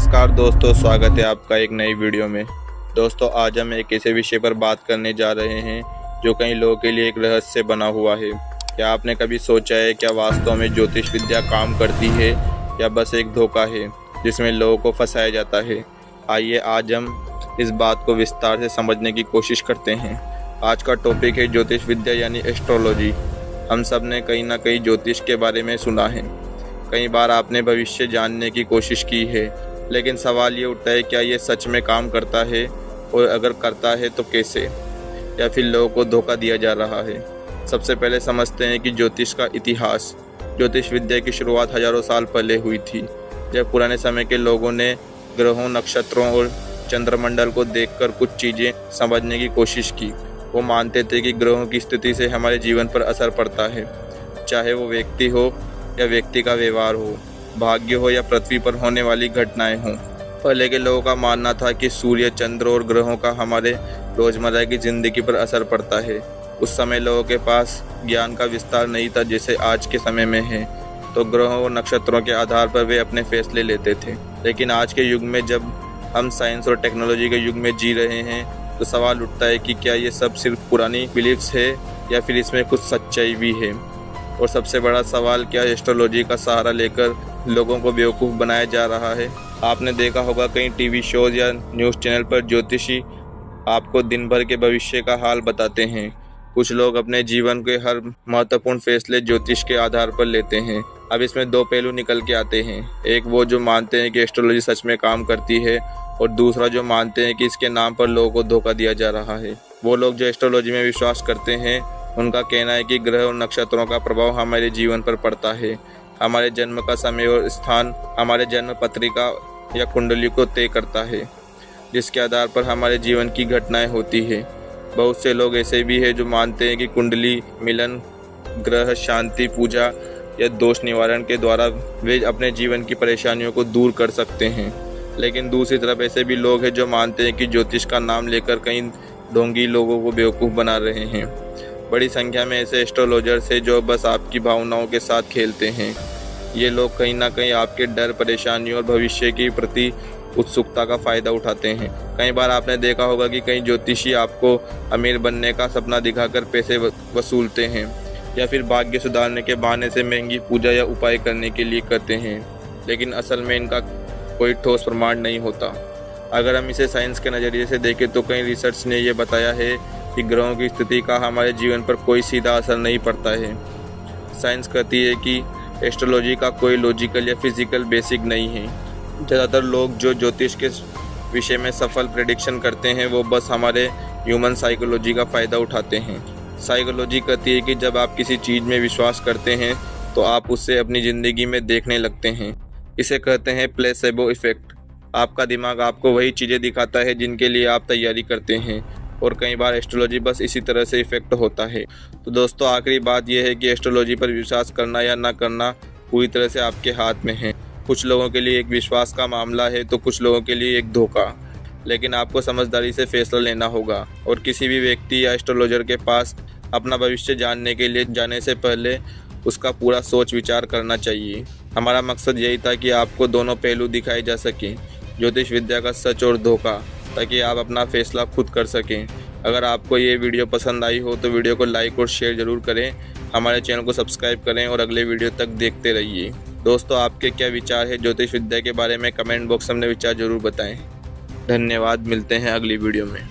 नमस्कार दोस्तों, स्वागत है आपका एक नई वीडियो में। दोस्तों, आज हम एक ऐसे विषय पर बात करने जा रहे हैं जो कई लोगों के लिए एक रहस्य बना हुआ है। क्या आपने कभी सोचा है क्या वास्तव में ज्योतिष विद्या काम करती है या बस एक धोखा है जिसमें लोगों को फंसाया जाता है? आइए आज हम इस बात को विस्तार से समझने की कोशिश करते हैं। आज का टॉपिक है ज्योतिष विद्या यानी एस्ट्रोलॉजी। हम सब ने कहीं ना कहीं ज्योतिष के बारे में सुना है। कई बार आपने भविष्य जानने की कोशिश की है, लेकिन सवाल ये उठता है क्या ये सच में काम करता है, और अगर करता है तो कैसे, या फिर लोगों को धोखा दिया जा रहा है। सबसे पहले समझते हैं कि ज्योतिष का इतिहास। ज्योतिष विद्या की शुरुआत हजारों साल पहले हुई थी, जब पुराने समय के लोगों ने ग्रहों, नक्षत्रों और चंद्रमंडल को देखकर कुछ चीज़ें समझने की कोशिश की। वो मानते थे कि ग्रहों की स्थिति से हमारे जीवन पर असर पड़ता है, चाहे वो व्यक्ति हो या व्यक्ति का व्यवहार हो, भाग्य हो या पृथ्वी पर होने वाली घटनाएं हों। पहले के लोगों का मानना था कि सूर्य, चंद्र और ग्रहों का हमारे रोजमर्रा की जिंदगी पर असर पड़ता है। उस समय लोगों के पास ज्ञान का विस्तार नहीं था जैसे आज के समय में है, तो ग्रहों और नक्षत्रों के आधार पर वे अपने फैसले लेते थे। लेकिन आज के युग में जब हम साइंस और टेक्नोलॉजी के युग में जी रहे हैं, तो सवाल उठता है कि क्या ये सब सिर्फ पुरानी बिलीफ्स है या फिर इसमें कुछ सच्चाई भी है। और सबसे बड़ा सवाल, क्या एस्ट्रोलॉजी का सहारा लेकर लोगों को बेवकूफ़ बनाया जा रहा है? आपने देखा होगा कई टीवी शोज या न्यूज़ चैनल पर ज्योतिषी आपको दिन भर के भविष्य का हाल बताते हैं। कुछ लोग अपने जीवन के हर महत्वपूर्ण फैसले ज्योतिष के आधार पर लेते हैं। अब इसमें दो पहलू निकल के आते हैं। एक वो जो मानते हैं कि एस्ट्रोलॉजी सच में काम करती है, और दूसरा जो मानते हैं कि इसके नाम पर लोगों को धोखा दिया जा रहा है। वो लोग जो एस्ट्रोलॉजी में विश्वास करते हैं, उनका कहना है कि ग्रह और नक्षत्रों का प्रभाव हमारे जीवन पर पड़ता है। हमारे जन्म का समय और स्थान हमारे जन्म पत्रिका या कुंडली को तय करता है, जिसके आधार पर हमारे जीवन की घटनाएं होती है। बहुत से लोग ऐसे भी हैं जो मानते हैं कि कुंडली मिलन, ग्रह शांति, पूजा या दोष निवारण के द्वारा वे अपने जीवन की परेशानियों को दूर कर सकते हैं। लेकिन दूसरी तरफ ऐसे भी लोग हैं जो मानते हैं कि ज्योतिष का नाम लेकर कई ढोंगी लोगों को बेवकूफ़ बना रहे हैं। बड़ी संख्या में ऐसे एस्ट्रोलॉजर्स हैं जो बस आपकी भावनाओं के साथ खेलते हैं। ये लोग कहीं ना कहीं आपके डर, परेशानियों और भविष्य के प्रति उत्सुकता का फ़ायदा उठाते हैं। कई बार आपने देखा होगा कि कई ज्योतिषी आपको अमीर बनने का सपना दिखाकर पैसे वसूलते हैं, या फिर भाग्य सुधारने के बहाने से महंगी पूजा या उपाय करने के लिए करते हैं, लेकिन असल में इनका कोई ठोस प्रमाण नहीं होता। अगर हम इसे साइंस के नज़रिए से देखें तो कई रिसर्च ने यह बताया है कि ग्रहों की स्थिति का हमारे जीवन पर कोई सीधा असर नहीं पड़ता है। साइंस कहती है कि एस्ट्रोलॉजी का कोई लॉजिकल या फिजिकल बेसिक नहीं है। ज़्यादातर लोग जो ज्योतिष के विषय में सफल प्रेडिक्शन करते हैं, वो बस हमारे ह्यूमन साइकोलॉजी का फ़ायदा उठाते हैं। साइकोलॉजी कहती है कि जब आप किसी चीज़ में विश्वास करते हैं तो आप उससे अपनी ज़िंदगी में देखने लगते हैं। इसे कहते हैं प्लेसेबो इफ़ेक्ट। आपका दिमाग आपको वही चीज़ें दिखाता है जिनके लिए आप तैयारी करते हैं, और कई बार एस्ट्रोलॉजी बस इसी तरह से इफेक्ट होता है। तो दोस्तों, आखिरी बात यह है कि एस्ट्रोलॉजी पर विश्वास करना या ना करना पूरी तरह से आपके हाथ में है। कुछ लोगों के लिए एक विश्वास का मामला है तो कुछ लोगों के लिए एक धोखा। लेकिन आपको समझदारी से फैसला लेना होगा, और किसी भी व्यक्ति या एस्ट्रोलॉजर के पास अपना भविष्य जानने के लिए जाने से पहले उसका पूरा सोच विचार करना चाहिए। हमारा मकसद यही था कि आपको दोनों पहलू दिखाए जा सकें, ज्योतिष विद्या का सच और धोखा, ताकि आप अपना फैसला खुद कर सकें। अगर आपको ये वीडियो पसंद आई हो तो वीडियो को लाइक और शेयर ज़रूर करें। हमारे चैनल को सब्सक्राइब करें और अगले वीडियो तक देखते रहिए। दोस्तों, आपके क्या विचार है ज्योतिष विद्या के बारे में? कमेंट बॉक्स में अपने विचार ज़रूर बताएं। धन्यवाद, मिलते हैं अगली वीडियो में।